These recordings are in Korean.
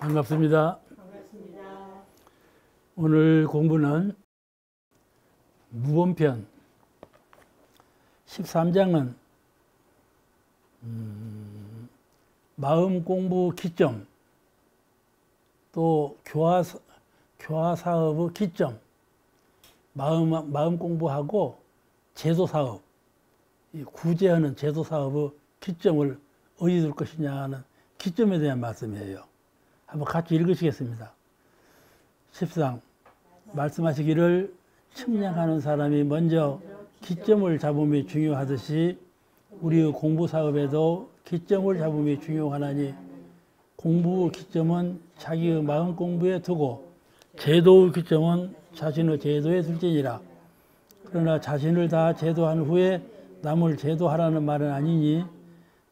반갑습니다. 반갑습니다. 오늘 공부는 무본편 13장은 마음 공부 기점, 또 교화 사업의 기점, 마음 공부하고 제도 사업, 구제하는 제도 사업의 기점을 어디 둘 것이냐 하는 기점에 대한 말씀이에요. 한번 같이 읽으시겠습니다. 10상 말씀하시기를 측량하는 사람이 먼저 기점을 잡음이 중요하듯이 우리의 공부 사업에도 기점을 잡음이 중요하나니 공부 기점은 자기의 마음 공부에 두고 제도의 기점은 자신의 제도에 둘지니라. 그러나 자신을 다 제도한 후에 남을 제도하라는 말은 아니니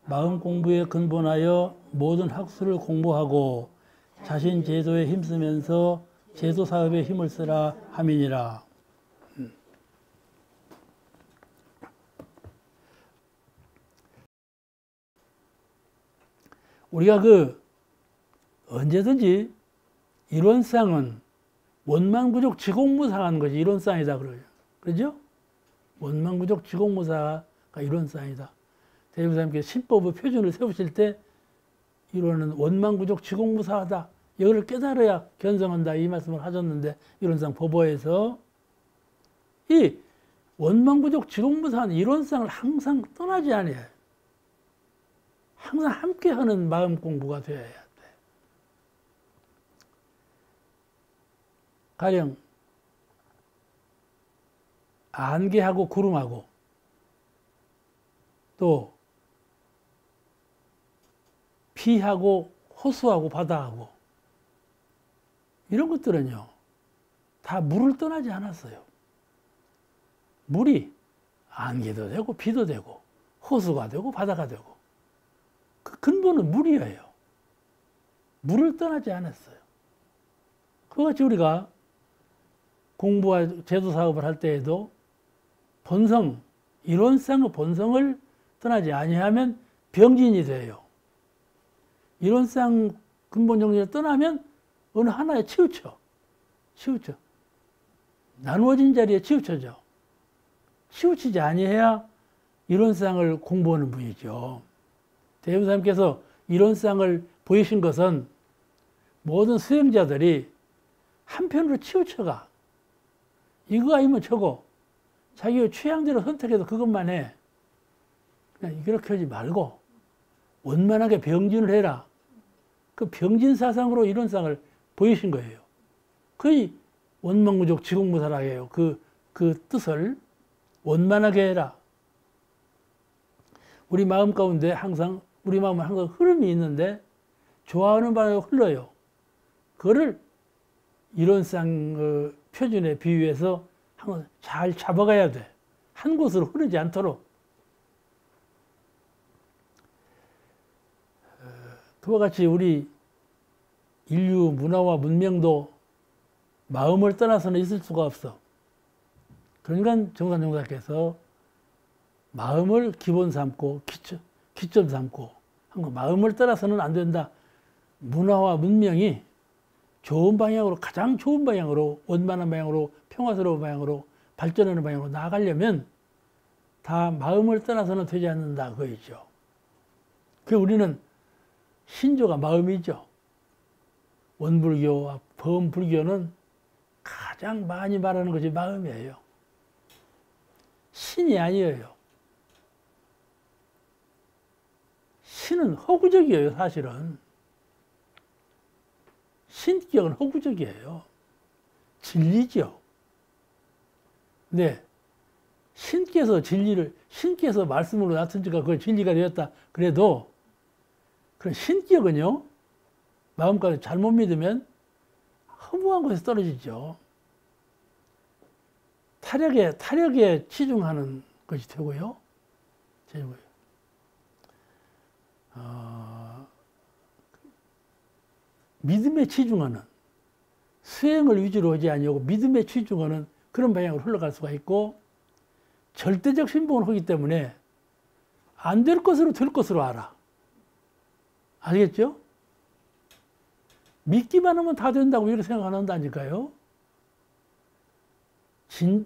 마음 공부에 근본하여 모든 학술을 공부하고 자신 제도에 힘쓰면서 제도 사업에 힘을 쓰라 함이니라. 우리가 언제든지 이론상은 원망부족 지공무사하는 것이 이론상이다 그러죠. 그렇죠? 원망부족 지공무사가 이론상이다. 대부사님께서 신법의 표준을 세우실 때 이론은 원망부족 지공무사하다. 이걸 깨달아야 견성한다. 이 말씀을 하셨는데 이론상 법어에서 이 원망부족 지공무사한 이론상을 항상 떠나지 않아요. 항상 함께하는 마음 공부가 되어야 돼. 가령 안개하고 구름하고 또 비하고 호수하고 바다하고 이런 것들은요 다 물을 떠나지 않았어요. 물이 안개도 되고 비도 되고 호수가 되고 바다가 되고 그 근본은 물이에요. 물을 떠나지 않았어요. 그것같이 우리가 공부와 제도 사업을 할 때에도 본성, 이론상의 본성을 떠나지 아니하면 병진이 돼요. 이론상 근본 정신을 떠나면 어느 하나에 치우쳐. 나누어진 자리에 치우쳐져. 치우치지 아니해야 이론상을 공부하는 분이죠. 대부사님께서 이론상을 보이신 것은 모든 수행자들이 한편으로 치우쳐가. 이거 아니면 저거. 자기의 취향대로 선택해서 그것만 해. 그냥 이렇게 하지 말고 원만하게 병진을 해라. 그 병진 사상으로 이론상을 보이신 거예요. 거의 원망부족 지공무사라 해요. 그 뜻을 원만하게 해라. 우리 마음 가운데 항상 우리 마음은 항상 흐름이 있는데 좋아하는 방향으로 흘러요. 그거를 이론상 표준에 비유해서 항상 잘 잡아가야 돼. 한 곳으로 흐르지 않도록. 그와 같이 우리 인류 문화와 문명도 마음을 떠나서는 있을 수가 없어. 그러니까 정산정사께서 마음을 기본 삼고 기점 삼고 한 거 마음을 떠나서는 안 된다. 문화와 문명이 좋은 방향으로 가장 좋은 방향으로 원만한 방향으로 평화스러운 방향으로 발전하는 방향으로 나아가려면 다 마음을 떠나서는 되지 않는다 그거이죠. 그 우리는 신조가 마음이죠. 원불교와 범불교는 가장 많이 말하는 것이 마음이에요. 신이 아니에요. 신은 허구적이에요, 사실은. 신격은 허구적이에요. 진리죠. 근데 신께서 말씀으로 나타난 지가 그걸 진리가 되었다. 그래도 그런 신격은요, 마음까지 잘못 믿으면 허무한 곳에서 떨어지죠. 타력에 치중하는 것이 되고요. 믿음에 치중하는, 수행을 위주로 하지 아니하고 믿음에 치중하는 그런 방향으로 흘러갈 수가 있고, 절대적 신봉을 하기 때문에 안 될 것으로 될 것으로 알아. 알겠죠? 믿기만 하면 다 된다고 이렇게 생각 안 한다니까요.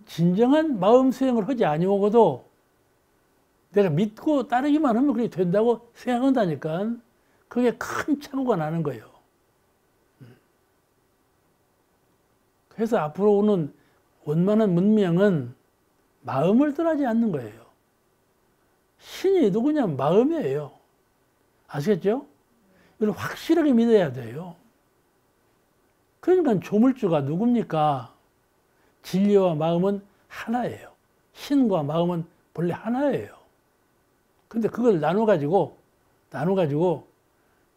진정한 마음 수행을 하지 아니오고도 내가 믿고 따르기만 하면 그게 된다고 생각한다니까. 그게 큰 착오가 나는 거예요. 그래서 앞으로 오는 원만한 문명은 마음을 떠나지 않는 거예요. 신이 누구냐? 마음이에요. 아시겠죠? 이걸 확실하게 믿어야 돼요. 그러니까 조물주가 누굽니까? 진리와 마음은 하나예요. 신과 마음은 본래 하나예요. 근데 그걸 나눠가지고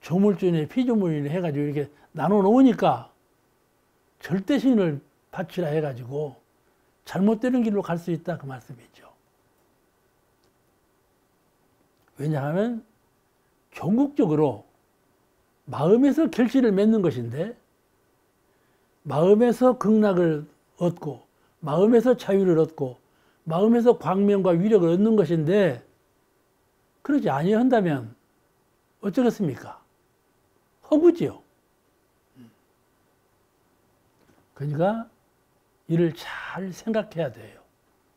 조물주네 피조물이네 해가지고 이렇게 나눠 놓으니까 절대신을 바치라 해가지고 잘못되는 길로 갈 수 있다 그 말씀이죠. 왜냐하면 종국적으로 마음에서 결실을 맺는 것인데 마음에서 극락을 얻고 마음에서 자유를 얻고 마음에서 광명과 위력을 얻는 것인데 그러지 아니한다면 어쩌겠습니까? 허구지요. 그러니까 이를 잘 생각해야 돼요.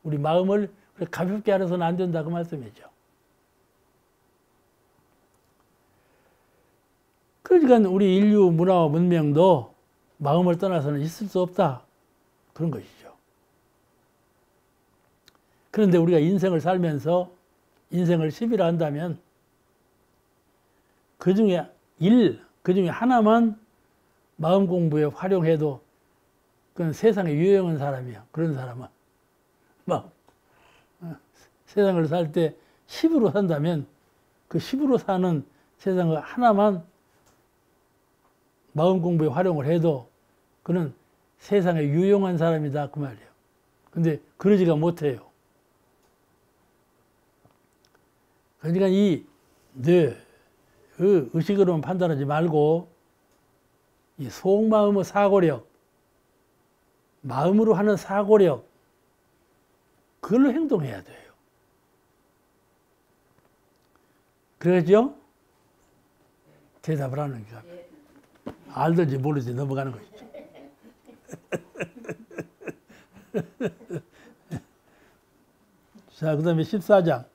우리 마음을 가볍게 알아서는 안 된다 그 말씀이죠. 그러니까 우리 인류 문화와 문명도 마음을 떠나서는 있을 수 없다 그런 것이죠. 그런데 우리가 인생을 살면서 인생을 10이라 한다면 그 중에 하나만 마음 공부에 활용해도 그건 세상에 유용한 사람이야. 그런 사람은 막 세상을 살 때 10으로 산다면 그 10으로 사는 세상을 하나만 마음 공부에 활용을 해도 그는 세상에 유용한 사람이다 그 말이에요. 근데 그러지가 못해요. 그러니까 의식으로만 판단하지 말고 이 속마음의 사고력, 마음으로 하는 사고력, 그걸로 행동해야 돼요. 그러죠? 대답을 하는 거야. 알든지 모르든지 넘어가는 것이죠. 자, 그 다음에 14장.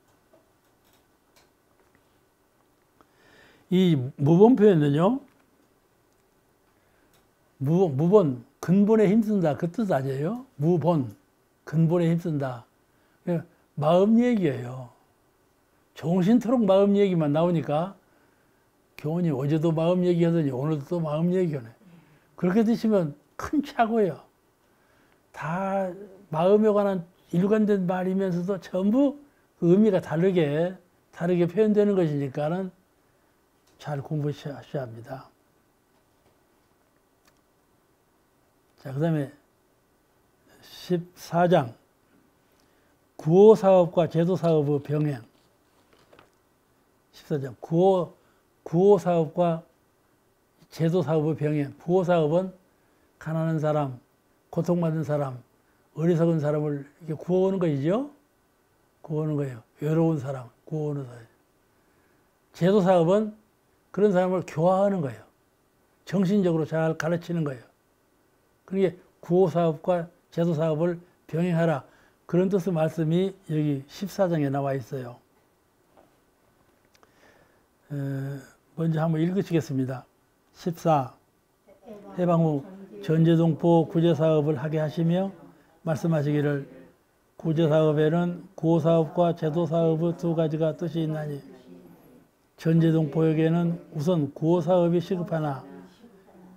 이 무본 표현은요, 무본, 근본에 힘쓴다. 그 뜻 아니에요? 무본, 근본에 힘쓴다. 마음 얘기예요. 정신토록 마음 얘기만 나오니까 교훈이 어제도 마음 얘기하더니 오늘도 또 마음 얘기하네. 그렇게 드시면 큰 착오예요. 다 마음에 관한 일관된 말이면서도 전부 그 의미가 다르게 표현되는 것이니까는 잘 공부하셔야 합니다. 자, 그 다음에 14장. 구호사업과 제도사업의 병행. 14장. 구호사업과 제도사업의 병행. 구호사업은 가난한 사람, 고통받은 사람, 어리석은 사람을 이렇게 구호하는 것이죠. 구호하는 거예요. 외로운 사람, 구호하는 사람. 제도사업은 그런 사람을 교화하는 거예요. 정신적으로 잘 가르치는 거예요. 그러니까 구호사업과 제도사업을 병행하라. 그런 뜻의 말씀이 여기 14장에 나와 있어요. 먼저 한번 읽으시겠습니다. 14. 해방 후 전제동포 구제사업을 하게 하시며 말씀하시기를 구제사업에는 구호사업과 제도사업의 두 가지가 뜻이 있나니 전제동포에게는 우선 구호사업이 시급하나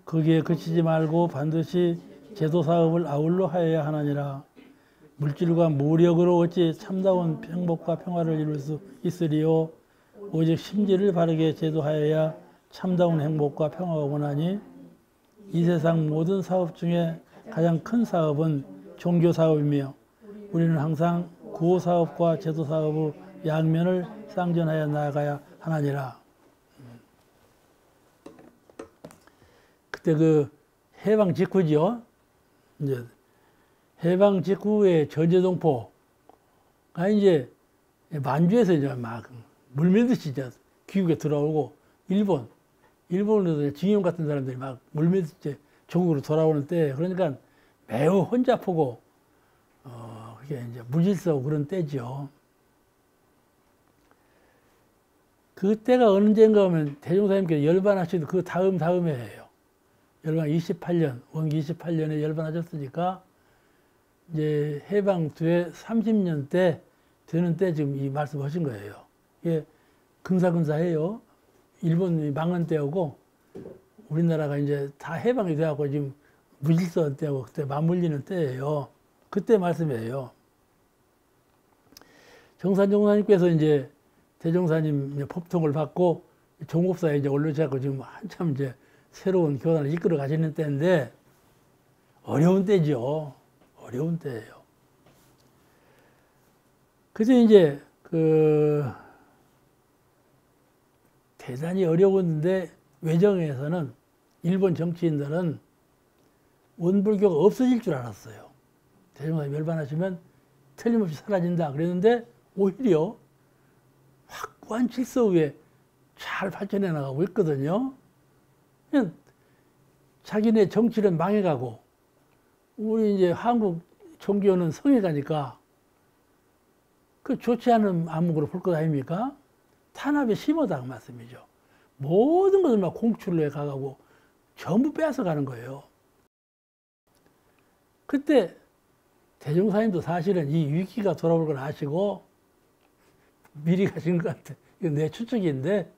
거기에 그치지 말고 반드시 제도사업을 아울러 하여야 하느니라. 물질과 무력으로 어찌 참다운 행복과 평화를 이룰 수 있으리요. 오직 심지를 바르게 제도하여야 참다운 행복과 평화가 오나니 이 세상 모든 사업 중에 가장 큰 사업은 종교사업이며 우리는 항상 구호사업과 제도사업의 양면을 쌍전하여 나아가야 하나니라. 그때 그 해방 직후죠. 이제 해방 직후에 전제동포가 이제 만주에서 이제 막 물밀듯이 이제 귀국에 들어오고 일본 일본으로 징용 같은 사람들이 막 물밑 이제 조국으로 돌아오는 때, 그러니까 매우 혼잡하고 그게 이제 무질서하고 그런 때죠. 그때가 언젠가 하면 대종사님께서 열반하시도 그 다음에 해요. 열반 28년, 원기 28년에 열반하셨으니까 이제 해방 뒤에 30년 때 되는 때 지금 이 말씀하신 거예요. 이게 근사근사해요. 일본이 망한 때하고 우리나라가 이제 다 해방이 돼갖고 지금 무질서한 때하고 그때 맞물리는 때예요. 그때 말씀이에요. 정산종사님께서 이제 대종사님 법통을 받고 종업사에 이제 올려주고 지금 한참 이제 새로운 교단을 이끌어 가시는 때인데 어려운 때죠. 어려운 때예요. 그래서 이제 대단히 어려웠는데 외정에서는 일본 정치인들은 원불교가 없어질 줄 알았어요. 대종사님 멸반하시면 틀림없이 사라진다 그랬는데 오히려 확고한 질서 위에 잘 발전해 나가고 있거든요. 그냥 자기네 정치는 망해가고 우리 이제 한국 종교는 성해가니까 그 좋지 않은 암흑으로 볼 것 아닙니까? 탄압이 심하다 그 말씀이죠. 모든 것을 막 공출로 해 가고 전부 빼앗아 가는 거예요. 그때 대종사님도 사실은 이 위기가 돌아올 걸 아시고 미리 가신 것 같아. 이건 내 추측인데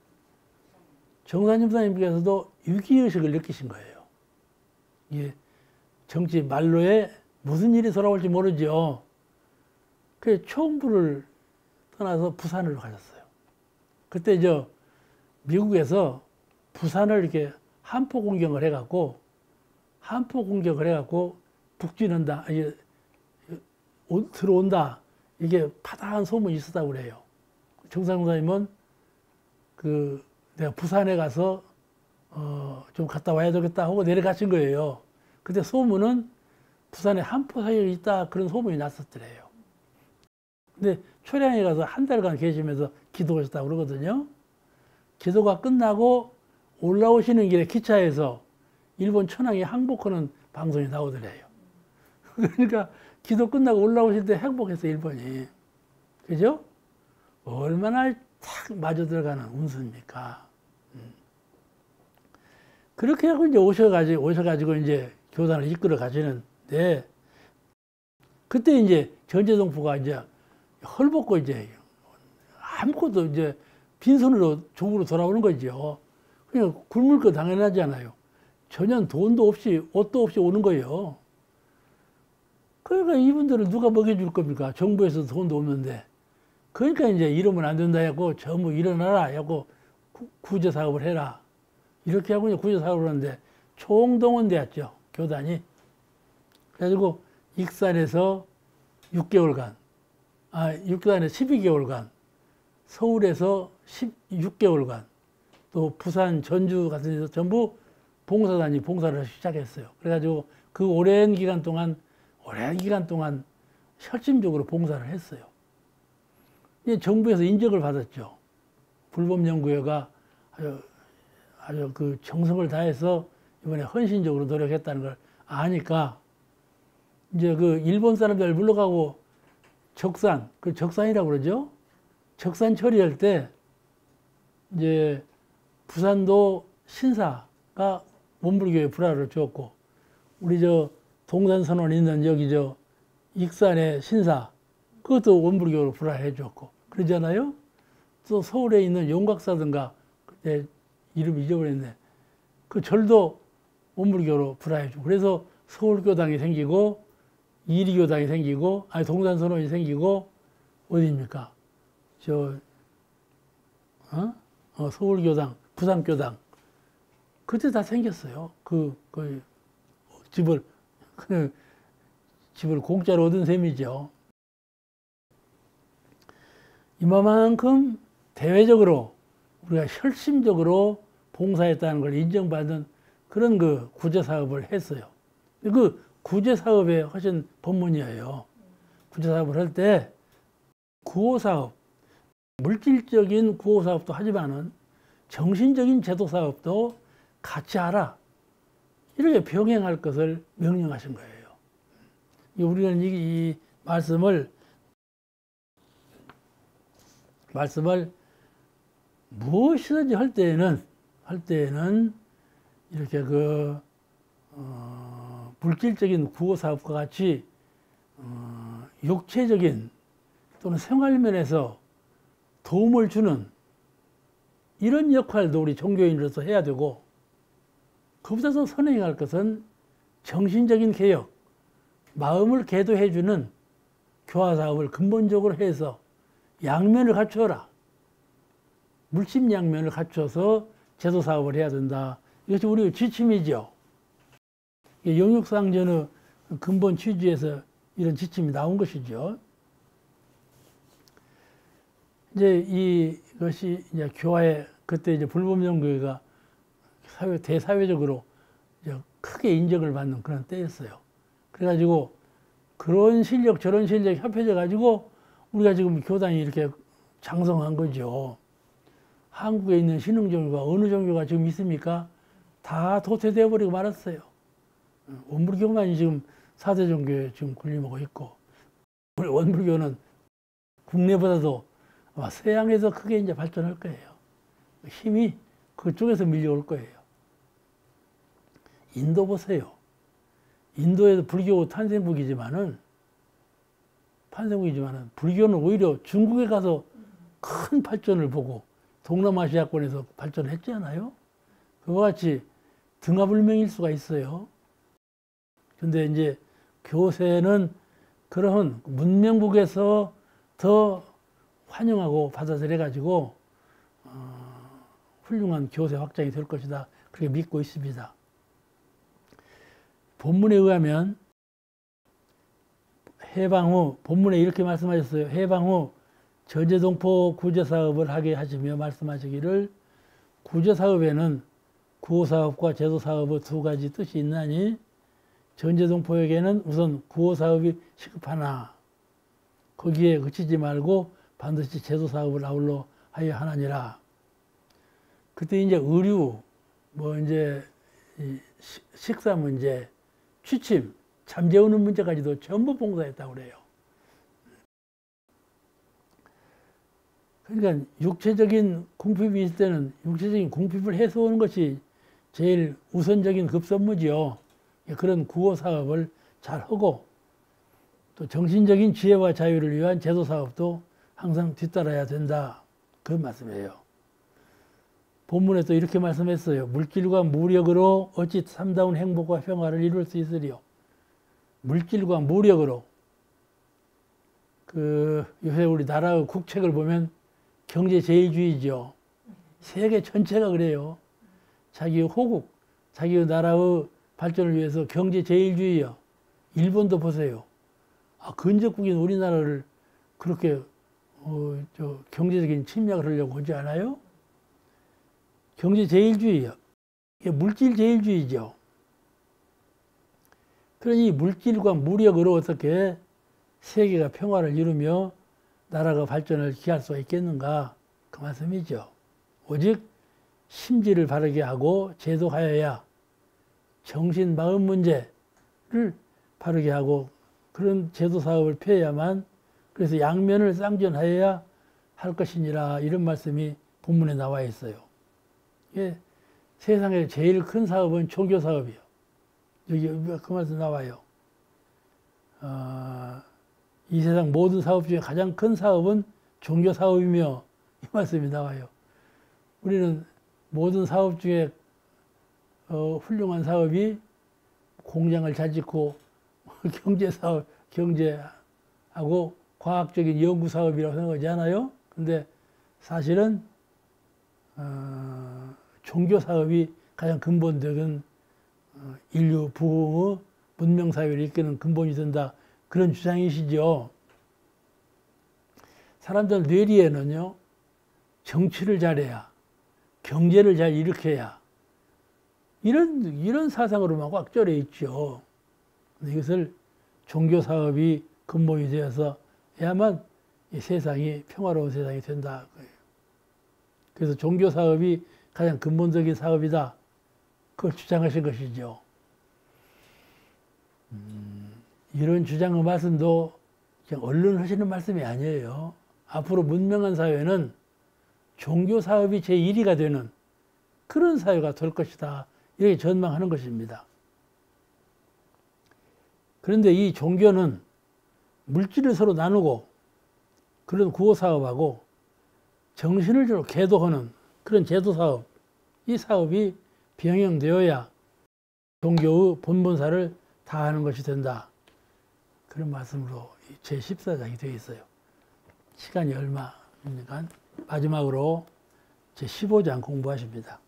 정사님께서도 위기의식을 느끼신 거예요. 이게 정치 말로에 무슨 일이 돌아올지 모르죠. 그래서 총부를 떠나서 부산으로 가셨어요. 그때 미국에서 부산을 이렇게 한포 공격을 해갖고 북진한다, 들어온다, 이게 파다한 소문이 있었다고 그래요. 정상사님은 내가 부산에 가서 좀 갔다 와야 되겠다 하고 내려가신 거예요. 그때 소문은 부산에 한포 사역이 있다 그런 소문이 났었더래요. 근데 초량에 가서 한 달간 계시면서 기도하셨다고 그러거든요. 기도가 끝나고 올라오시는 길에 기차에서 일본 천황이 항복하는 방송이 나오더래요. 그러니까 기도 끝나고 올라오실 때 행복했어요, 일본이. 그죠? 얼마나 탁 맞아 들어가는 운수입니까? 그렇게 하고 이제 오셔가지고 이제 교단을 이끌어 가시는데, 그때 이제 전제동포가 이제 헐벗고 이제 아무것도 이제 빈손으로 조국으로 돌아오는 거죠. 그냥 굶을 거 당연하잖아요. 전혀 돈도 없이 옷도 없이 오는 거예요. 그러니까 이분들을 누가 먹여줄 겁니까? 정부에서 돈도 없는데. 그러니까 이제 이러면 안 된다 하고 전부 일어나라 하고 구제 사업을 해라. 이렇게 하고 이제 구제 사업을 하는데 총동원되었죠, 교단이. 그래가지고 익산에서 6개월간, 익산에 12개월간, 서울에서 16개월간, 또 부산, 전주 같은 데서 전부 봉사단이 봉사를 시작했어요. 그래가지고 그 오랜 기간 동안 혈심적으로 봉사를 했어요. 이제 정부에서 인정을 받았죠. 불법연구회가 아주 그 정성을 다해서 이번에 헌신적으로 노력했다는 걸 아니까 이제 그 일본 사람들 물러가고 적산이라고 그러죠. 적산 처리할 때 이제 부산도 신사가 원불교에 불화를 주었고, 우리 동산선원 있는 여기 익산의 신사, 그것도 원불교로 불화해 주었고, 그러잖아요. 또 서울에 있는 용각사든가, 그때 이름 잊어버렸네. 그 절도 원불교로 불화해 주고, 그래서 서울교당이 생기고, 이리교당이 생기고, 동산선원이 생기고, 어디입니까? 서울교당, 부산교당. 그때 다 생겼어요. 집을 공짜로 얻은 셈이죠. 이만큼 대외적으로 우리가 혈심적으로 봉사했다는 걸 인정받은 그런 구제사업을 했어요. 그 구제사업의 훨씬 본문이에요. 구제사업을 할 때 구호사업, 물질적인 구호사업도 하지만은 정신적인 제도 사업도 같이 하라. 이렇게 병행할 것을 명령하신 거예요. 우리는 이 말씀을 무엇이든지 할 때에는 이렇게 물질적인 구호 사업과 같이 육체적인 또는 생활면에서 도움을 주는 이런 역할도 우리 종교인으로서 해야 되고, 그보다도 선행할 것은 정신적인 개혁, 마음을 계도해주는 교화 사업을 근본적으로 해서 양면을 갖추어라. 물심양면을 갖춰서 제도 사업을 해야 된다. 이것이 우리의 지침이죠. 영육상전의 근본 취지에서 이런 지침이 나온 것이죠. 이제 이것이 이제 교화에 그때 이제 불법연구회가 대사회적으로 이제 크게 인정을 받는 그런 때였어요. 그래가지고 그런 실력 저런 실력이 합해져 가지고 우리가 지금 교단이 이렇게 장성한 거죠. 한국에 있는 신흥종교가 어느 종교가 지금 있습니까? 다 도태되어 버리고 말았어요. 원불교만이 지금 4대 종교에 지금 군림하고 있고, 우리 원불교는 국내보다도 아마 서양에서 크게 이제 발전할 거예요. 힘이 그쪽에서 밀려올 거예요. 인도 보세요. 인도에도 불교 탄생국이지만은 불교는 오히려 중국에 가서 큰 발전을 보고 동남아시아권에서 발전했지 않아요? 그와 같이 등하불명일 수가 있어요. 근데 이제 교세는 그런 문명국에서 더 환영하고 받아들여가지고 훌륭한 교세 확장이 될 것이다. 그렇게 믿고 있습니다. 본문에 의하면 해방 후, 본문에 이렇게 말씀하셨어요. 해방 후 전제동포 구제사업을 하게 하시며 말씀하시기를, 구제사업에는 구호사업과 제도사업의 두 가지 뜻이 있나니 전제동포에게는 우선 구호사업이 시급하나 거기에 그치지 말고 반드시 제도사업을 아울러 하여 하나니라. 그때 이제 의류, 이제 식사 문제, 취침, 잠 재우는 문제까지도 전부 봉사했다고 그래요. 그러니까 육체적인 궁핍이 있을 때는 육체적인 궁핍을 해소하는 것이 제일 우선적인 급선무지요. 그런 구호 사업을 잘 하고, 또 정신적인 지혜와 자유를 위한 제도 사업도 항상 뒤따라야 된다. 그런 말씀이에요. 본문에 또 이렇게 말씀했어요. 물질과 무력으로 어찌 참다운 행복과 평화를 이룰 수 있으리요. 물질과 무력으로. 요새 우리 나라의 국책을 보면 경제 제일주의죠. 세계 전체가 그래요. 자기의 호국, 자기의 나라의 발전을 위해서 경제 제일주의요. 일본도 보세요. 근접국인 우리나라를 그렇게 경제적인 침략을 하려고 하지 않아요? 경제 제일주의요. 이게 물질 제일주의죠. 그러니 물질과 무력으로 어떻게 세계가 평화를 이루며 나라가 발전을 기할 수가 있겠는가, 그 말씀이죠. 오직 심지를 바르게 하고 제도하여야 정신 마음 문제를 바르게 하고 그런 제도 사업을 펴야만, 그래서 양면을 쌍전하여야 할 것이니라, 이런 말씀이 본문에 나와 있어요. 예, 세상에 제일 큰 사업은 종교 사업이요. 여기 그 말씀 나와요. 이 세상 모든 사업 중에 가장 큰 사업은 종교 사업이며, 이 말씀이 나와요. 우리는 모든 사업 중에 훌륭한 사업이 공장을 잘 짓고 경제 사업, 경제하고 과학적인 연구 사업이라고 생각하지 않아요? 근데 사실은 종교 사업이 가장 근본적인 인류 부흥의 문명 사회를 이끄는 근본이 된다, 그런 주장이시죠. 사람들 뇌리에는요, 정치를 잘해야, 경제를 잘 일으켜야, 이런 사상으로만 꽉 쩔어 있죠. 이것을 종교 사업이 근본이 되어서 해야만 이 세상이 평화로운 세상이 된다. 그래서 종교 사업이 가장 근본적인 사업이다. 그걸 주장하신 것이죠. 이런 주장의 말씀도 그냥 얼른 하시는 말씀이 아니에요. 앞으로 문명한 사회는 종교 사업이 제1위가 되는 그런 사회가 될 것이다. 이렇게 전망하는 것입니다. 그런데 이 종교는 물질을 서로 나누고 그런 구호사업하고 정신을 주로 계도하는 그런 제도사업, 이 사업이 병행되어야 종교의 본본사를 다하는 것이 된다. 그런 말씀으로 제14장이 되어 있어요. 시간이 얼마니까 마지막으로 제15장 공부하십니다.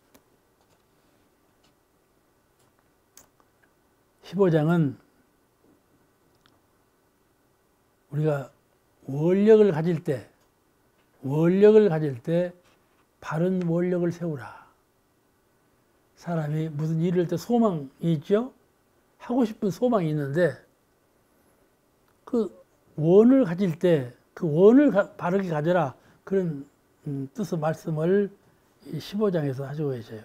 15장은 우리가 원력을 가질 때 바른 원력을 세우라. 사람이 무슨 일을 할 때 소망이 있죠? 하고 싶은 소망이 있는데 그 원을 가질 때 그 원을 바르게 가져라. 그런 뜻의 말씀을 15장에서 하시고 계세요.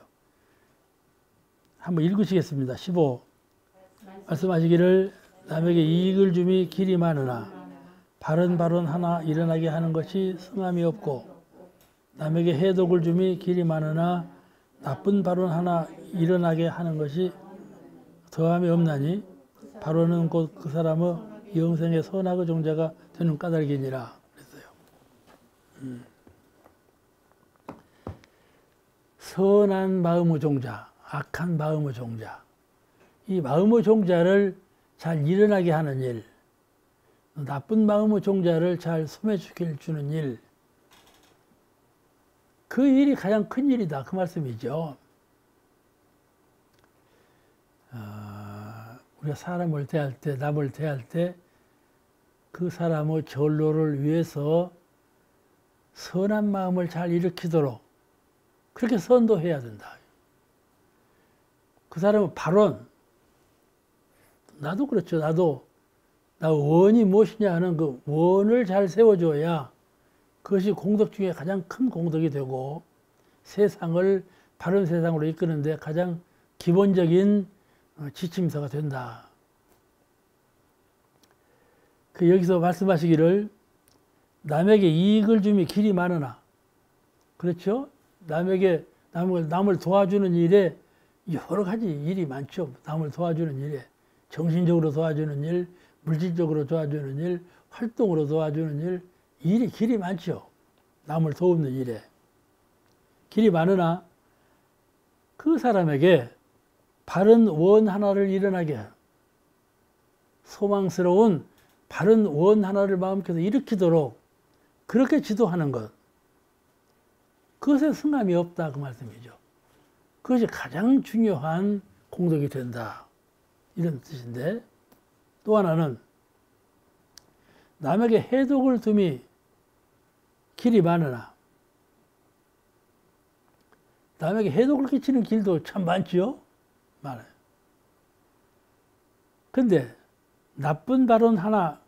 한번 읽으시겠습니다. 15. 말씀하시기를 남에게 이익을 줌이 길이 많으나 바른 발언 하나 일어나게 하는 것이 성함이 없고 남에게 해독을 줌이 길이 많으나 나쁜 발언 하나 일어나게 하는 것이 더함이 없나니 발언은 곧 그 사람의 영생의 선악의 종자가 되는 까닭이니라 그랬어요. 선한 마음의 종자, 악한 마음의 종자. 이 마음의 종자를 잘 일어나게 하는 일, 나쁜 마음의 종자를 잘 소멸시켜 주는 일, 그 일이 가장 큰 일이다. 그 말씀이죠. 우리가 사람을 대할 때, 남을 대할 때 그 사람의 전로를 위해서 선한 마음을 잘 일으키도록 그렇게 선도해야 된다. 그 사람의 발언, 나도 그렇죠. 나 원이 무엇이냐 하는 그 원을 잘 세워줘야 그것이 공덕 중에 가장 큰 공덕이 되고 세상을 바른 세상으로 이끄는데 가장 기본적인 지침서가 된다. 그 여기서 말씀하시기를 남에게 이익을 줌이 길이 많으나, 그렇죠? 남을 도와주는 일에 여러 가지 일이 많죠. 남을 도와주는 일에 정신적으로 도와주는 일, 물질적으로 도와주는 일, 활동으로 도와주는 일, 일이 길이 많죠. 남을 도우는 일에 길이 많으나 그 사람에게 바른 원 하나를 일어나게 하는, 소망스러운 바른 원 하나를 마음께서 일으키도록 그렇게 지도하는 것, 그것에 승함이 없다 그 말씀이죠. 그것이 가장 중요한 공덕이 된다 이런 뜻인데, 또 하나는 남에게 해독을 둠이 길이 많으나, 남에게 해독을 끼치는 길도 참 많지요. 많아요. 근데 나쁜 발언 하나,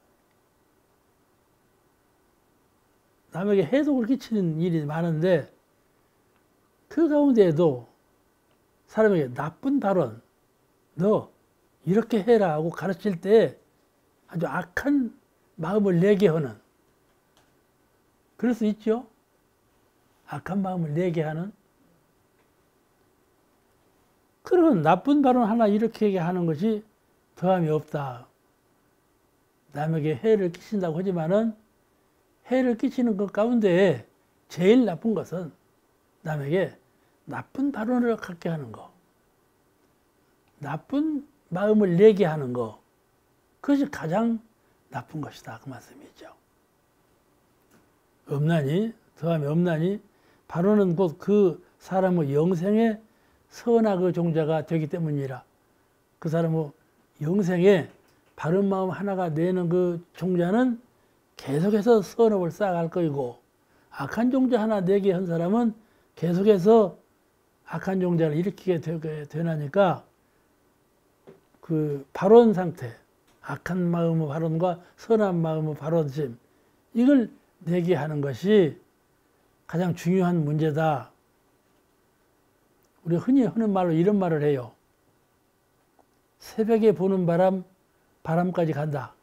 남에게 해독을 끼치는 일이 많은데 그 가운데에도 사람에게 나쁜 발언, 너 이렇게 해라 하고 가르칠 때 아주 악한 마음을 내게 하는, 그럴 수 있죠. 악한 마음을 내게 하는 그런 나쁜 발언 하나 이렇게 하는 것이 더함이 없다. 남에게 해를 끼친다고 하지만은 해를 끼치는 것 가운데 제일 나쁜 것은 남에게 나쁜 발언을 갖게 하는 거, 나쁜 마음을 내게 하는 거, 그것이 가장 나쁜 것이다 그 말씀이죠. 없나니, 더함이 없나니 발언은 곧 그 사람의 영생의 선악의 종자가 되기 때문이라. 그 사람의 영생에 바른 마음 하나가 내는 그 종자는 계속해서 선업을 쌓아갈 것이고, 악한 종자 하나 내게 한 사람은 계속해서 악한 종자를 일으키게 되나니까 그 발언 상태, 악한 마음의 발언과 선한 마음의 발언심, 이걸 내게 하는 것이 가장 중요한 문제다. 우리 흔히 하는 말로 이런 말을 해요. 새벽에 부는 바람, 바람까지 간다.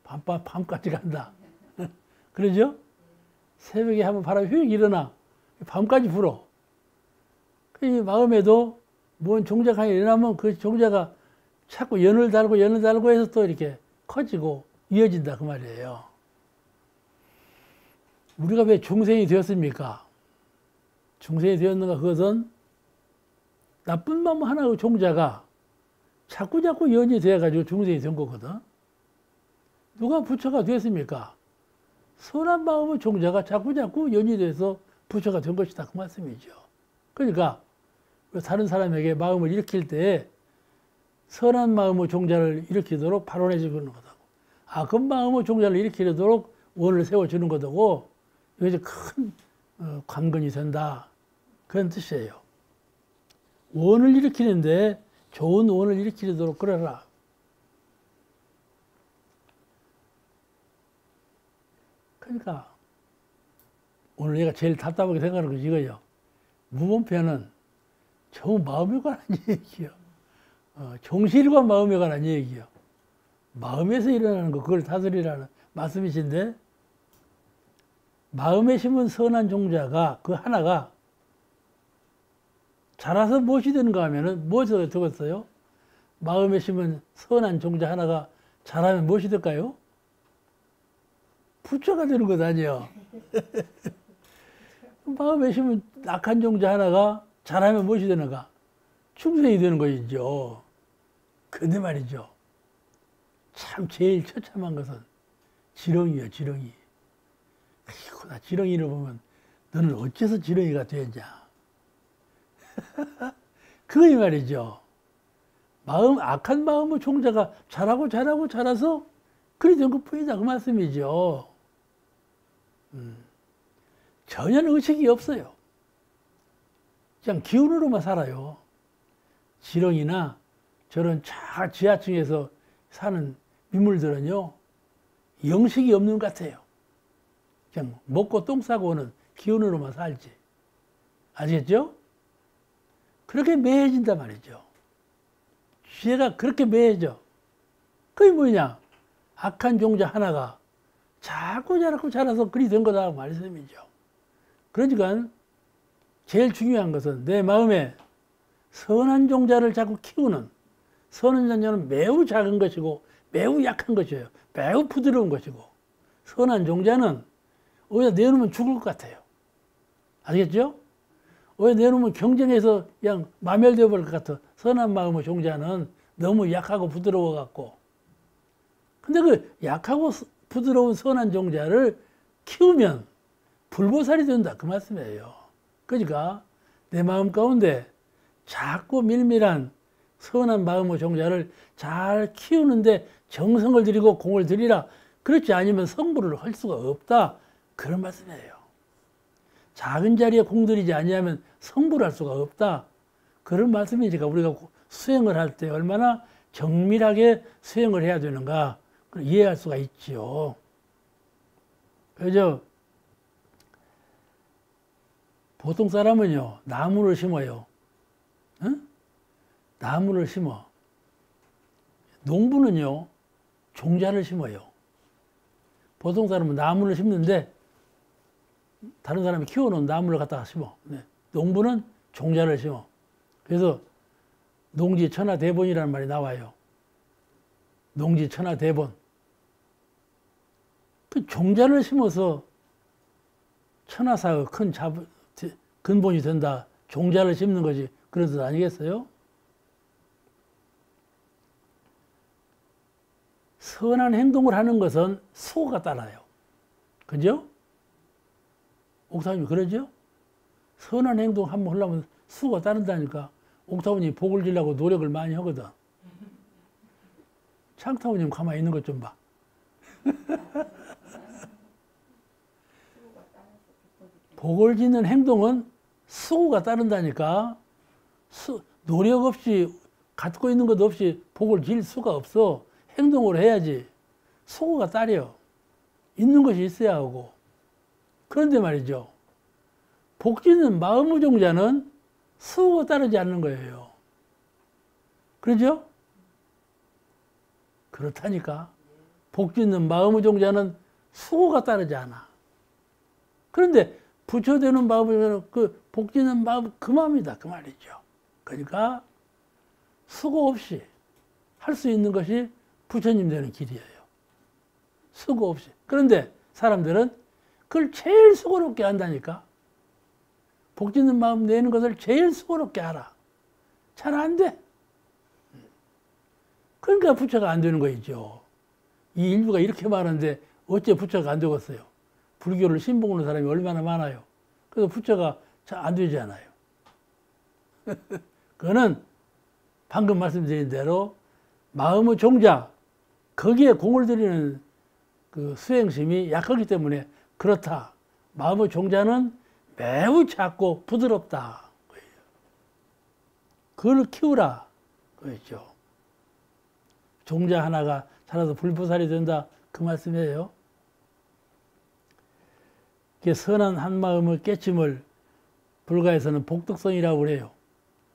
밤까지 간다. 그러죠? 새벽에 한번 바람이 휙 일어나. 밤까지 불어. 이 마음에도 뭔 종자가 일어나면 그 종자가 자꾸 연을 달고 해서 또 이렇게 커지고 이어진다. 그 말이에요. 우리가 왜 중생이 되었습니까? 중생이 되었는가? 그것은 나쁜 마음 하나의 종자가 자꾸 연이 되어가지고 중생이 된 거거든. 누가 부처가 되었습니까? 선한 마음의 종자가 자꾸 연이 돼서 부처가 된 것이다. 그 말씀이죠. 그러니까 다른 사람에게 마음을 일으킬 때 선한 마음의 종자를 일으키도록 발원해 주는 거다고. 그 마음의 종자를 일으키도록 원을 세워주는 거다고. 이게 큰 관건이 된다. 그런 뜻이에요. 원을 일으키는데 좋은 원을 일으키도록 그러라. 그러니까 오늘 내가 제일 답답하게 생각하는 것이 이거예요. 무본편은 저 마음에 관한 얘기요. 종실과 마음에 관한 얘기요. 마음에서 일어나는 거 그걸 다스리라는 말씀이신데 마음에 심은 선한 종자가 그 하나가 자라서 무엇이 되는가 하면은 무엇을 적었어요? 마음에 심은 선한 종자 하나가 자라면 무엇이 될까요? 부처가 되는 것 아니에요. 마음에 심은 악한 종자 하나가 자라면 무엇이 되는가? 충성이 되는 것이죠. 근데 말이죠. 참 제일 처참한 것은 지렁이요, 지렁이. 아이고, 나 지렁이를 보면 너는 어째서 지렁이가 되었냐? 그거이 말이죠. 악한 마음의 종자가 자라서 그리 된 것 뿐이다. 그 말씀이죠. 전혀 의식이 없어요. 그냥 기운으로만 살아요. 지렁이나 저런 지하층에서 사는 미물들은요, 영식이 없는 것 같아요. 그냥 먹고 똥 싸고 오는 기운으로만 살지. 아시겠죠? 그렇게 매해진단 말이죠. 지혜가 그렇게 매해져. 그게 뭐냐? 악한 종자 하나가 자꾸 자라서 그리 된 거다 말씀이죠. 그러니까 제일 중요한 것은 내 마음에 선한 종자를 자꾸 키우는, 선한 종자는 매우 작은 것이고 매우 약한 것이에요. 매우 부드러운 것이고, 선한 종자는 어디다 내놓으면 죽을 것 같아요. 아시겠죠? 어디다 내놓으면 경쟁해서 그냥 마멸되어 버릴 것 같아. 선한 마음의 종자는 너무 약하고 부드러워 갖고. 근데 그 약하고 부드러운 선한 종자를 키우면 불보살이 된다. 그 말씀이에요. 그러니까 내 마음 가운데 자꾸 밀밀한 선한 마음의 종자를 잘 키우는데 정성을 들이고 공을 들이라. 그렇지 않으면 성불을 할 수가 없다. 그런 말씀이에요. 작은 자리에 공들이지 아니하면 성불할 수가 없다. 그런 말씀이니까 우리가 수행을 할 때 얼마나 정밀하게 수행을 해야 되는가 이해할 수가 있지요. 그래서 보통 사람은요, 나무를 심어요. 응? 나무를 심어. 농부는요, 종자를 심어요. 보통 사람은 나무를 심는데 다른 사람이 키워놓은 나무를 갖다가 심어. 네. 농부는 종자를 심어. 그래서 농지 천하대본이라는 말이 나와요. 농지 천하대본. 그 종자를 심어서 천하사의 큰 근본이 된다. 종자를 심는 것이 그런 뜻 아니겠어요? 선한 행동을 하는 것은 수고가 따라요. 그죠? 옥타원님 그러죠? 선한 행동 한번 하려면 수고가 따른다니까. 옥타원님 복을 지려고 노력을 많이 하거든. 창타원님 가만히 있는 것 좀 봐. 복을 짓는 행동은 수고가 따른다니까. 노력 없이 갖고 있는 것 없이 복을 질 수가 없어. 행동을 해야지. 수고가 따려. 있는 것이 있어야 하고. 그런데 말이죠. 복지는 마음의 종자는 수고가 따르지 않는 거예요. 그러죠? 그렇다니까. 복지는 마음의 종자는 수고가 따르지 않아. 그런데 부처되는 마음의 종자는 그 복지는 마음 그 마음이다 그 말이죠. 그러니까 수고 없이 할 수 있는 것이 부처님 되는 길이에요. 수고 없이. 그런데 사람들은 그걸 제일 수고롭게 한다니까. 복지는 마음 내는 것을 제일 수고롭게 하라. 잘 안 돼. 그러니까 부처가 안 되는 거이죠. 이 인류가 이렇게 많은데 어째 부처가 안 되겠어요. 불교를 신봉하는 사람이 얼마나 많아요. 그래서 부처가 잘 안 되지 않아요. 그거는 방금 말씀드린 대로 마음의 종자, 거기에 공을 들이는 그 수행심이 약하기 때문에 그렇다. 마음의 종자는 매우 작고 부드럽다. 그걸 키우라. 그랬죠. 종자 하나가 자라서 불보살이 된다. 그 말씀이에요. 선한 한마음의 깨침을 불가에서는 복덕성이라고 그래요.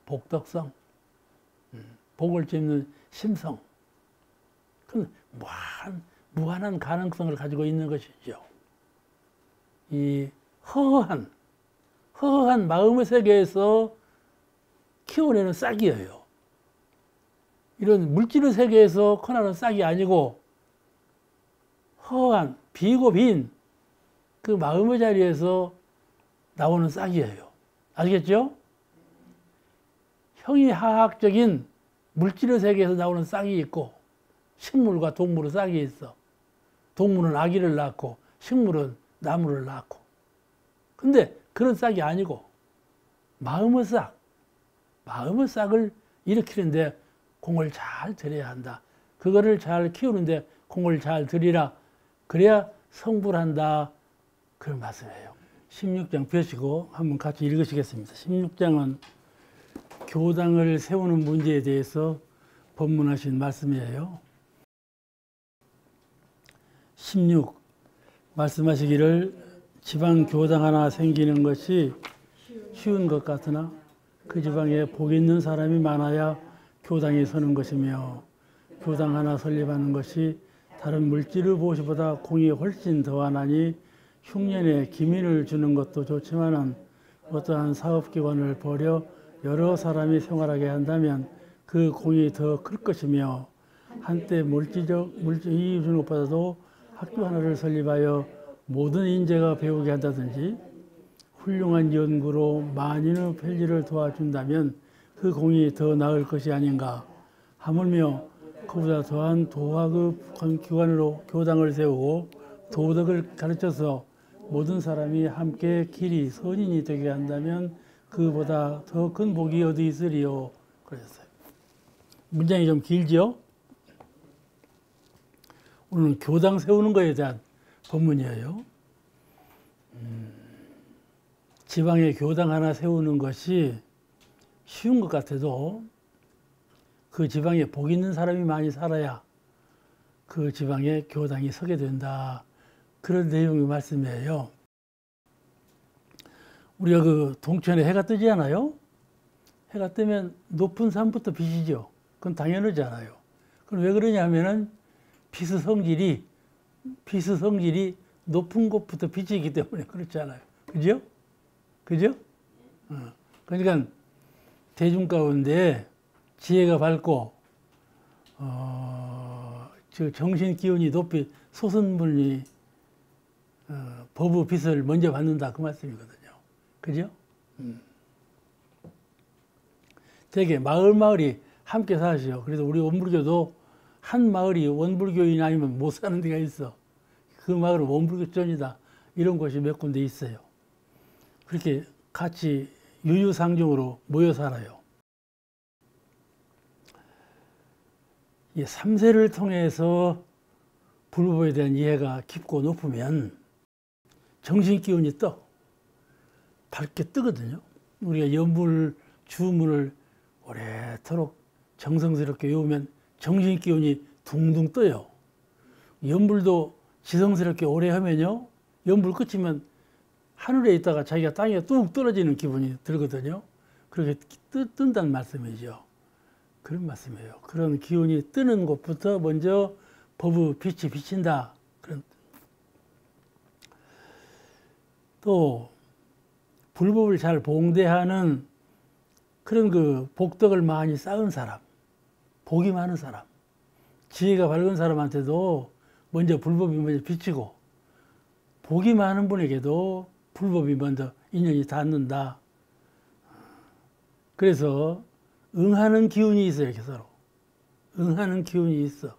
복덕성. 복을 짚는 심성. 그건 무한한 가능성을 가지고 있는 것이죠. 이 허허한 마음의 세계에서 키워내는 싹이에요. 이런 물질의 세계에서 커나는 싹이 아니고 허한, 비고 빈 그 마음의 자리에서 나오는 싹이에요. 아시겠죠? 형이하학적인 물질의 세계에서 나오는 싹이 있고 식물과 동물의 싹이 있어. 동물은 아기를 낳고 식물은 나무를 낳고. 근데 그런 싹이 아니고 마음의 싹을 일으키는데 공을 잘 들여야 한다. 그거를 잘 키우는데 공을 잘 들이라. 그래야 성불한다. 그런 말씀이에요. 16장 펴시고 한번 같이 읽으시겠습니다. 16장은 교당을 세우는 문제에 대해서 법문하신 말씀이에요. 16. 말씀하시기를 지방 교당 하나 생기는 것이 쉬운 것 같으나 그 지방에 복 있는 사람이 많아야 교당이 서는 것이며 교당 하나 설립하는 것이 다른 물질의 보시보다 공이 훨씬 더하나니 흉년에 기민을 주는 것도 좋지만은 어떠한 사업기관을 벌여 여러 사람이 생활하게 한다면 그 공이 더 클 것이며 한때 물질적 이익 주는 것보다도 학교 하나를 설립하여 모든 인재가 배우게 한다든지 훌륭한 연구로 만인의 편리를 도와준다면 그 공이 더 나을 것이 아닌가. 하물며 그보다 더한 도학의 기관으로 교당을 세우고 도덕을 가르쳐서 모든 사람이 함께 길이 선인이 되게 한다면 그보다 더 큰 복이 어디 있으리요. 그랬어요. 문장이 좀 길죠? 오늘은 교당 세우는 것에 대한 법문이에요. 지방에 교당 하나 세우는 것이 쉬운 것 같아도 그 지방에 복 있는 사람이 많이 살아야 그 지방에 교당이 서게 된다. 그런 내용의 말씀이에요. 우리가 그 동천에 해가 뜨지 않아요? 해가 뜨면 높은 산부터 비치죠. 그건 당연하잖아요. 그럼 왜 그러냐 하면은 빛의 성질이 높은 곳부터 비치기 때문에 그렇잖아요. 그죠? 그죠? 그러니까 대중 가운데 지혜가 밝고 정신 기운이 높이 솟은 분이 법의 빛을 먼저 받는다 그 말씀이거든요. 그죠? 되게 마을이 함께 사시죠. 그래서 우리 원불교도 한 마을이 원불교인 아니면 못 사는 데가 있어. 그 마을은 원불교촌이다. 이런 곳이 몇 군데 있어요. 그렇게 같이 유유상종으로 모여 살아요. 이 삼세를 통해서 불법에 대한 이해가 깊고 높으면 정신기운이 밝게 뜨거든요. 우리가 연불, 주문을 오래도록 정성스럽게 외우면 정신기운이 둥둥 떠요. 연불도 지성스럽게 오래 하면요. 연불 끝이면 하늘에 있다가 자기가 땅에 뚝 떨어지는 기분이 들거든요. 그렇게 뜬다는 말씀이죠. 그런 말씀이에요. 그런 기운이 뜨는 곳부터 먼저 법의 빛이 비친다. 그런. 또 불법을 잘 봉대하는 그런 그 복덕을 많이 쌓은 사람, 복이 많은 사람, 지혜가 밝은 사람한테도 먼저 불법이 먼저 비치고, 복이 많은 분에게도 불법이 먼저 인연이 닿는다. 그래서 응하는 기운이 있어요, 이렇게 서로. 응하는 기운이 있어.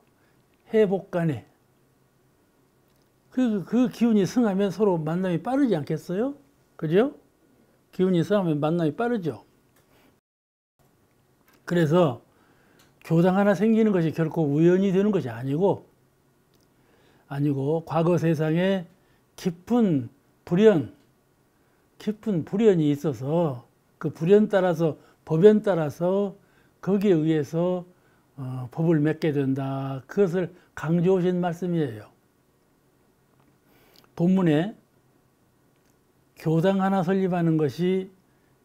해복간에. 그 기운이 승하면 서로 만남이 빠르지 않겠어요? 그죠? 기운이 승하면 만남이 빠르죠. 그래서 교당 하나 생기는 것이 결코 우연이 되는 것이 아니고 과거 세상에 깊은 불연이 있어서 그 불연 따라서 법연 따라서 거기에 의해서 법을 맺게 된다. 그것을 강조하신 말씀이에요. 본문에 교당 하나 설립하는 것이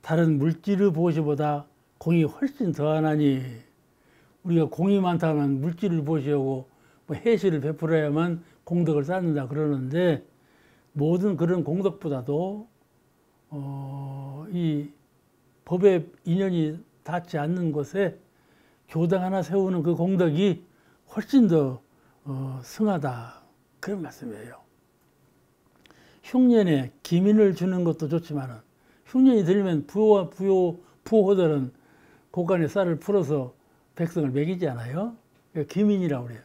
다른 물질의 보시보다 공이 훨씬 더하나니, 우리가 공이 많다면 물질을 보시하고 뭐 해시를 베풀어야만 공덕을 쌓는다 그러는데, 모든 그런 공덕보다도 이 법에 인연이 닿지 않는 곳에 교당 하나 세우는 그 공덕이 훨씬 더 승하다, 그런 말씀이에요. 흉년에 기민을 주는 것도 좋지만, 흉년이 들면 부호들은 곳간에 쌀을 풀어서 백성을 먹이지 않아요? 기민이라고 그래요.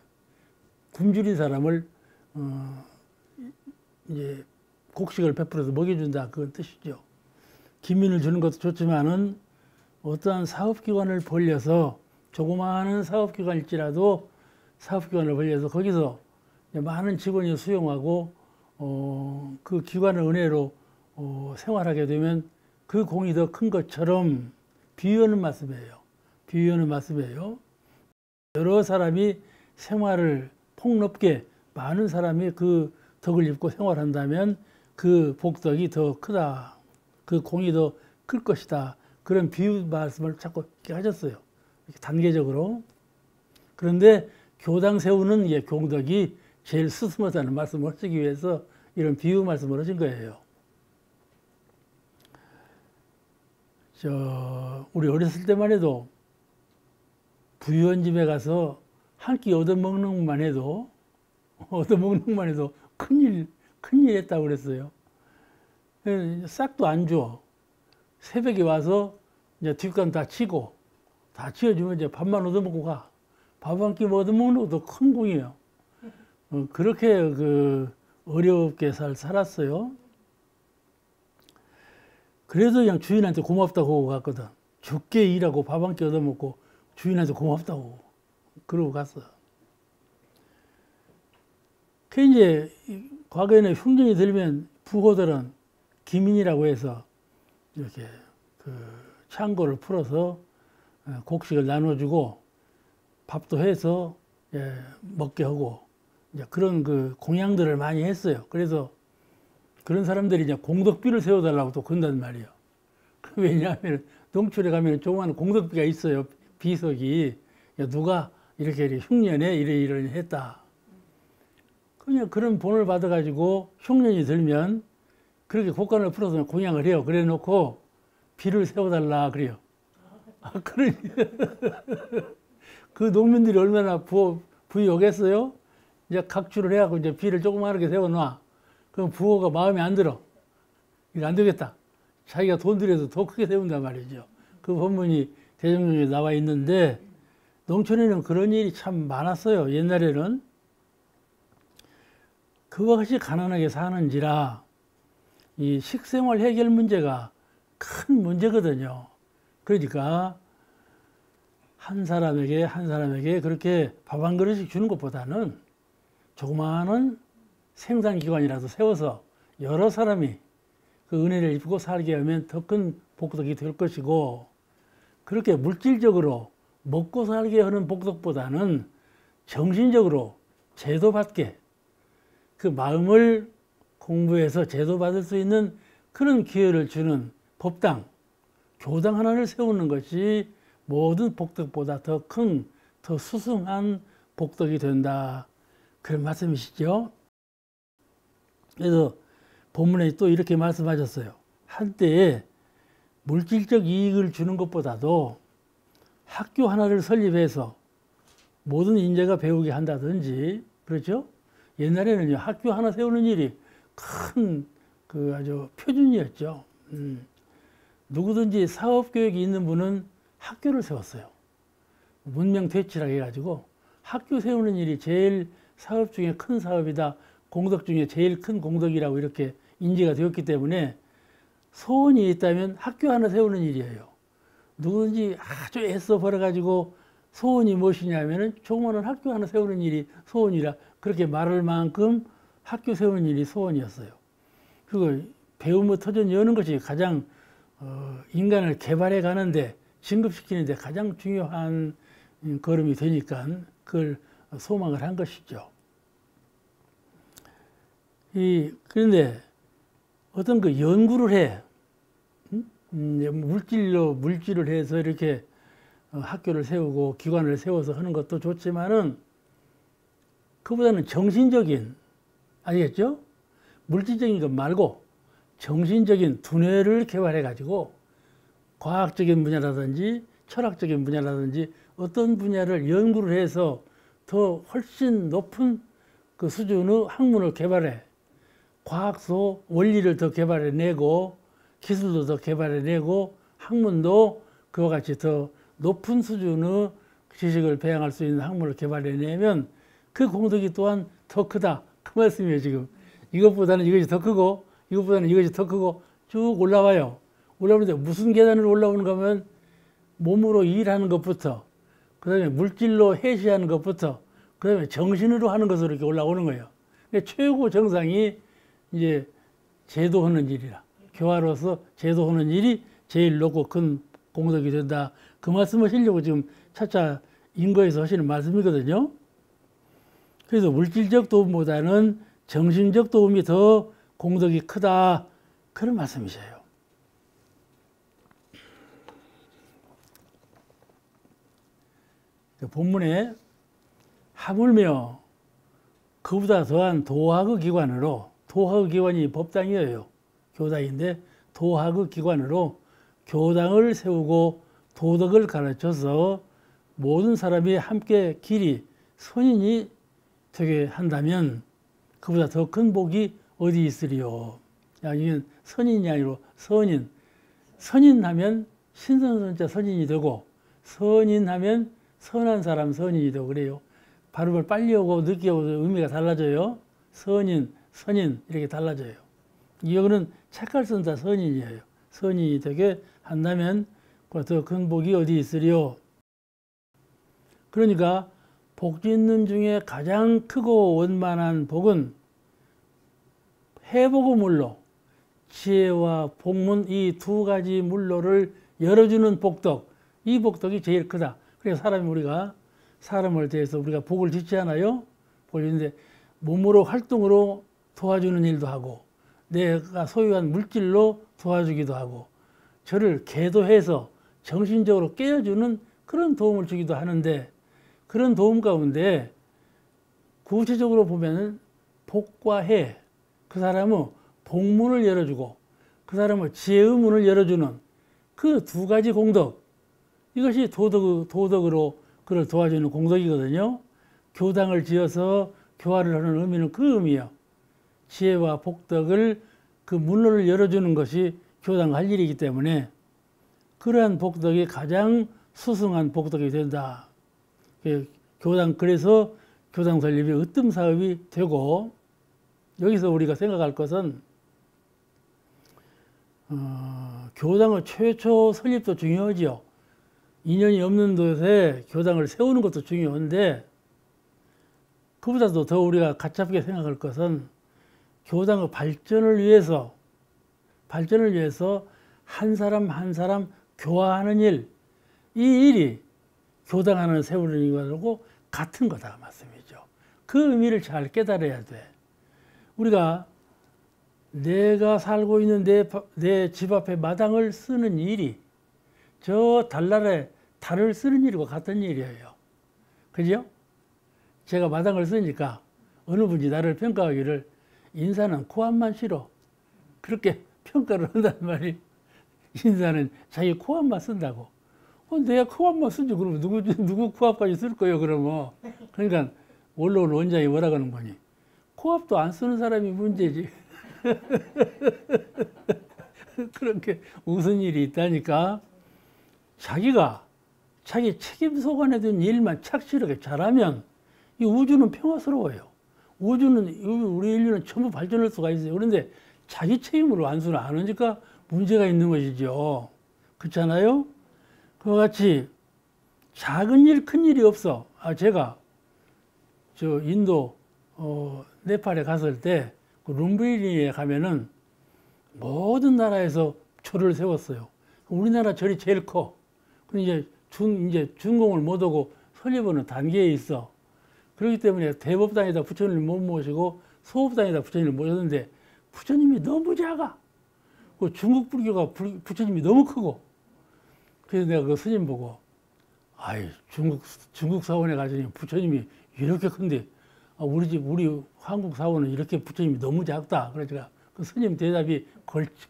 굶주린 사람을 이제 곡식을 베풀어서 먹여준다, 그건 뜻이죠. 기민을 주는 것도 좋지만은 어떠한 사업기관을 벌려서, 조그마한 사업기관일지라도 사업기관을 벌려서 거기서 많은 직원이 수용하고 그 기관을 은혜로 생활하게 되면 그 공이 더 큰 것처럼 비유하는 말씀이에요. 비유하는 말씀이에요. 여러 사람이 생활을 폭넓게, 많은 사람이 그 덕을 입고 생활한다면 그 복덕이 더 크다. 그 공이 더 클 것이다. 그런 비유 말씀을 자꾸 이렇게 하셨어요. 이렇게 단계적으로. 그런데 교당 세우는 공덕이 제일 스스하다는 말씀을 하시기 위해서 이런 비유 말씀을 하신 거예요. 우리 어렸을 때만 해도 부유한 집에 가서 한 끼 얻어먹는 것만 해도 큰일 했다고 그랬어요. 싹도 안 줘. 새벽에 와서 이제 뒷간 다 치고, 다 치워주면 이제 밥만 얻어먹고 가. 밥 한 끼 얻어먹는 것도 큰 공이에요. 그렇게 어렵게 살았어요. 그래서 그냥 주인한테 고맙다고 갔거든. 죽게 일하고 밥 한 끼 얻어먹고 주인한테 고맙다고 그러고 갔어. 그 이제 과거에는 흉년이 들면 부호들은 기민이라고 해서 이렇게 창고를 풀어서 곡식을 나눠주고 밥도 해서 먹게 하고 이제 그런 공양들을 많이 했어요. 그래서 그런 사람들이 이제 공덕비를 세워달라고 또 그런단 말이에요. 왜냐하면 농촌에 가면 조그마한 공덕비가 있어요. 비석이. 누가 이렇게 흉년에 이러이러니 했다. 그냥 그런 본을 받아가지고 흉년이 들면 그렇게 곡간을 풀어서 공양을 해요. 그래 놓고 비를 세워달라 그래요. 그러니 그 농민들이 얼마나 부유하겠어요? 이제 각주를 해갖고 이제 비를 조그맣게 세워놔. 그럼 부호가 마음에 안 들어. 이거 안 되겠다. 자기가 돈 들여서 더 크게 세운단 말이죠. 그 법문이 대정령에 나와 있는데, 농촌에는 그런 일이 참 많았어요. 옛날에는. 그와 같이 가난하게 사는지라 이 식생활 해결 문제가 큰 문제거든요. 그러니까 한 사람에게 그렇게 밥 한 그릇씩 주는 것보다는 조그마한 생산기관이라도 세워서 여러 사람이 그 은혜를 입고 살게 하면 더 큰 복덕이 될 것이고, 그렇게 물질적으로 먹고 살게 하는 복덕보다는 정신적으로 제도받게, 그 마음을 공부해서 제도받을 수 있는 그런 기회를 주는 법당, 교당 하나를 세우는 것이 모든 복덕보다 더 큰, 더 수승한 복덕이 된다. 그런 말씀이시죠. 그래서 본문에 또 이렇게 말씀하셨어요. 한때에 물질적 이익을 주는 것보다도 학교 하나를 설립해서 모든 인재가 배우게 한다든지, 그렇죠? 옛날에는요, 학교 하나 세우는 일이 큰 아주 표준이었죠. 누구든지 사업 계획이 있는 분은 학교를 세웠어요. 문명대치라고 해가지고 학교 세우는 일이 제일 사업 중에 큰 사업이다. 공덕 중에 제일 큰 공덕이라고 이렇게 인지가 되었기 때문에 소원이 있다면 학교 하나 세우는 일이에요. 누구든지 아주 애써 벌어가지고 소원이 무엇이냐면은 조그마한 학교 하나 세우는 일이 소원이라 그렇게 말할 만큼 학교 세우는 일이 소원이었어요. 그리고 배움의 터전 여는 것이 가장 인간을 개발해 가는데 진급시키는데 가장 중요한 걸음이 되니까 그걸 소망을 한 것이죠. 그런데 어떤 그 연구를 해 물질을 해서 이렇게 학교를 세우고 기관을 세워서 하는 것도 좋지만은 그보다는 정신적인, 아시겠죠? 물질적인 것 말고 정신적인 두뇌를 개발해 가지고 과학적인 분야라든지 철학적인 분야라든지 어떤 분야를 연구를 해서 더 훨씬 높은 그 수준의 학문을 개발해 과학소 원리를 더 개발해내고 기술도 더 개발해내고 학문도 그와 같이 더 높은 수준의 지식을 배양할 수 있는 학문을 개발해내면 그 공덕이 또한 더 크다. 그 말씀이에요. 지금 이것보다는 이것이 더 크고 이것보다는 이것이 더 크고 쭉 올라와요. 올라오는데 무슨 계단을 올라오는가 하면 몸으로 일하는 것부터 그 다음에 물질로 해시하는 것부터 그 다음에 정신으로 하는 것으로 이렇게 올라오는 거예요. 그러니까 최고 정상이 이제 제도하는 일이라 교화로서 제도하는 일이 제일 높고 큰 공덕이 된다. 그 말씀을 하시려고 지금 차차 인거에서 하시는 말씀이거든요. 그래서 물질적 도움보다는 정신적 도움이 더 공덕이 크다. 그런 말씀이세요. 본문에 하물며 그보다 더한 도학의 기관으로 도학의 기관이 법당이에요. 교당인데 도학의 기관으로 교당을 세우고 도덕을 가르쳐서 모든 사람이 함께 길이 선인이 되게 한다면 그보다 더 큰 복이 어디 있으리요. 이건 선인이 아니고 선인. 선인하면 신선선자 선인이 되고 선인하면 선한 사람 선인이 되고 그래요. 발음을 빨리 오고 늦게 오고 의미가 달라져요. 선인, 선인 이렇게 달라져요. 이거는 책갈 쓴다 선인이에요. 선인이 되게 한다면 더 큰 복이 어디 있으리요. 그러니까 복 짓는 중에 가장 크고 원만한 복은 해복의 물로 지혜와 복문 이 두 가지 물로를 열어주는 복덕, 이 복덕이 제일 크다. 그래서 우리가 사람을 대해서 우리가 복을 짓지 않아요? 복을 짓는데 몸으로 활동으로 도와주는 일도 하고 내가 소유한 물질로 도와주기도 하고 저를 계도해서 정신적으로 깨워주는 그런 도움을 주기도 하는데 그런 도움 가운데 구체적으로 보면 복과 해, 그 사람은 복문을 열어주고 그 사람은 지혜의 문을 열어주는 그 두 가지 공덕, 이것이 도덕으로 그를 도와주는 공덕이거든요. 교당을 지어서 교화를 하는 의미는 그 의미예요. 지혜와 복덕을 그 문을 열어주는 것이 교당 할 일이기 때문에 그러한 복덕이 가장 수승한 복덕이 된다. 그래서 교당 설립이 으뜸 사업이 되고 여기서 우리가 생각할 것은 교당의 최초 설립도 중요하지요. 인연이 없는 곳에 교당을 세우는 것도 중요한데 그보다도 더 우리가 가깝게 생각할 것은 교당의 발전을 위해서 한 사람 한 사람 교화하는 일, 이 일이 교당 하나를 세우는 것하고 같은 거다 말씀이죠. 그 의미를 잘 깨달아야 돼. 우리가 내가 살고 있는 내 집 앞에 마당을 쓰는 일이 저 달나라에 달을 쓰는 일과 같은 일이에요. 그죠? 제가 마당을 쓰니까 어느 분이 나를 평가하기를 인사는 코앞만 싫어. 그렇게 평가를 한단 말이에요. 인사는 자기 코앞만 쓴다고. 내가 코앞만 쓰지. 그러면 누구 코앞까지 쓸 거예요, 그러면. 그러니까 원로원 원장이 뭐라 그러는 거니? 코앞도 안 쓰는 사람이 문제지. 그렇게 웃은 일이 있다니까. 자기가 자기 책임 소관에 든 일만 착실하게 잘하면 이 우주는 평화스러워요. 우리 인류는 전부 발전할 수가 있어요. 그런데 자기 책임으로 완수를 안 하니까 문제가 있는 것이죠. 그렇잖아요? 그와 같이 작은 일, 큰 일이 없어. 제가 저 인도 네팔에 갔을 때 그 룸비니에 가면은 모든 나라에서 절을 세웠어요. 우리나라 절이 제일 커. 근데 이제 준공을 못 하고 설립하는 단계에 있어. 그렇기 때문에 대법당에다 부처님을 못 모시고 소법당에다 부처님을 모셨는데 부처님이 너무 작아. 그 중국 불교가 부처님이 너무 크고. 그래서 내가 그 스님 보고, 중국 사원에 가더니 부처님이 이렇게 큰데, 우리 한국 사원은 이렇게 부처님이 너무 작다. 그러니까 그 스님 대답이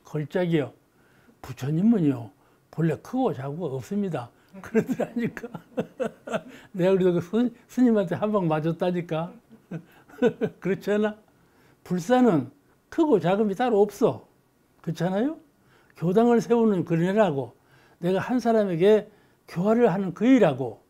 걸작이요. 부처님은요, 본래 크고 작고가 없습니다. 그러더라니까. 내가 그래도 그 스님한테 한 방 맞았다니까. 그렇지 않아? 불사는 크고 작음이 따로 없어. 그렇잖아요? 교당을 세우는 그네라고, 내가 한 사람에게 교화를 하는 그 일하고,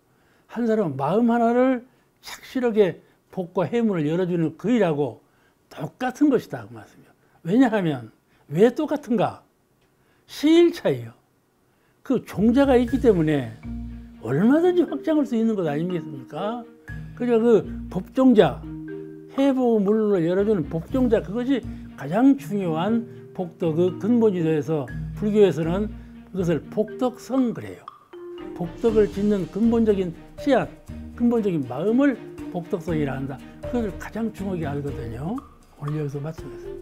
한 사람은 마음 하나를 착실하게 복과 해문을 열어주는 그 일하고 똑같은 것이다. 그 말씀이요. 왜냐하면 왜 똑같은가? 시일 차이요. 그 종자가 있기 때문에 얼마든지 확장할 수 있는 것 아니겠습니까? 그러니까 그 법종자, 해보고 물론을 열어주는 법종자, 그것이 가장 중요한 복덕의 근본이 되어서 불교에서는 그것을 복덕성 그래요. 복덕을 짓는 근본적인 씨앗, 근본적인 마음을 복덕성이라 한다. 그것을 가장 중요하게 알거든요. 오늘 여기서 마치겠습니다.